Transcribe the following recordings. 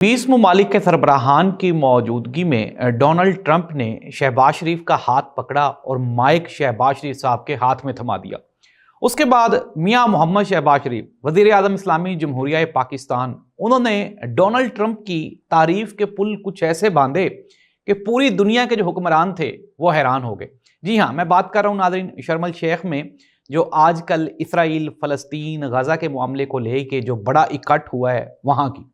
20 ममालिक के सरबराहान की मौजूदगी में डोनाल्ड ट्रंप ने शहबाज शरीफ का हाथ पकड़ा और माइक शहबाज शरीफ साहब के हाथ में थमा दिया। उसके बाद मियां मोहम्मद शहबाज शरीफ वजीर आजम इस्लामी जमहूरिया पाकिस्तान, उन्होंने डोनाल्ड ट्रंप की तारीफ के पुल कुछ ऐसे बांधे कि पूरी दुनिया के जो हुक्मरान थे वो हैरान हो गए। जी हाँ, मैं बात कर रहा हूँ नाज़रीन शर्म अल शेख में, जो आजकल इसराइल फ़लस्तीन गज़ा के मामले को लेके जो बड़ा इकट्ठ हुआ है वहाँ की।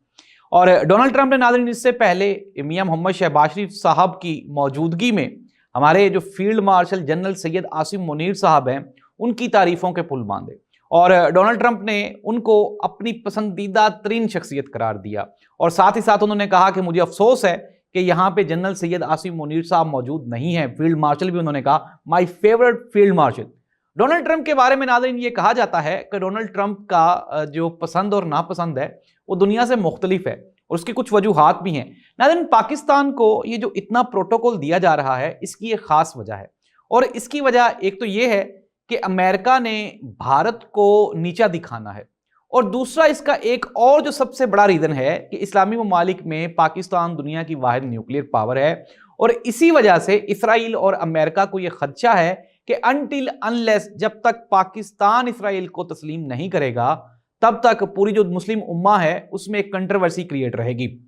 और डोनाल्ड ट्रंप ने नाज़रीन इससे पहले मियां मोहम्मद शहबाज शरीफ साहब की मौजूदगी में हमारे जो field marshal general Syed Asim Munir साहब हैं उनकी तारीफ़ों के पुल बांधे और डोनाल्ड ट्रंप ने उनको अपनी पसंदीदा तरीन शख्सियत करार दिया। और साथ ही साथ उन्होंने कहा कि मुझे अफसोस है कि यहाँ पे जनरल सैयद आसिम मुनीर साहब मौजूद नहीं है। फील्ड मार्शल भी उन्होंने कहा my favourite field marshal. Donald Trump के बारे में नाज़रीन ये कहा जाता है कि डोनाल्ड ट्रंप का जो पसंद और नापसंद है वो दुनिया से मुख्तलिफ है और उसकी कुछ वजूहात भी हैं। नाज़रीन, पाकिस्तान को ये जो इतना प्रोटोकॉल दिया जा रहा है इसकी एक ख़ास वजह है और इसकी वजह एक तो ये है कि अमेरिका ने भारत को नीचा दिखाना है और दूसरा इसका एक और जो सबसे बड़ा रीज़न है कि इस्लामी ममालिक में पाकिस्तान दुनिया की वाहिद न्यूक्लियर पावर है और इसी वजह से इसराइल और अमेरिका को यह खदशा है कि अनटिल अनलेस जब तक पाकिस्तान इसराइल को तस्लीम नहीं करेगा तब तक पूरी जो मुस्लिम उम्मा है उसमें एक कंट्रोवर्सी क्रिएट रहेगी।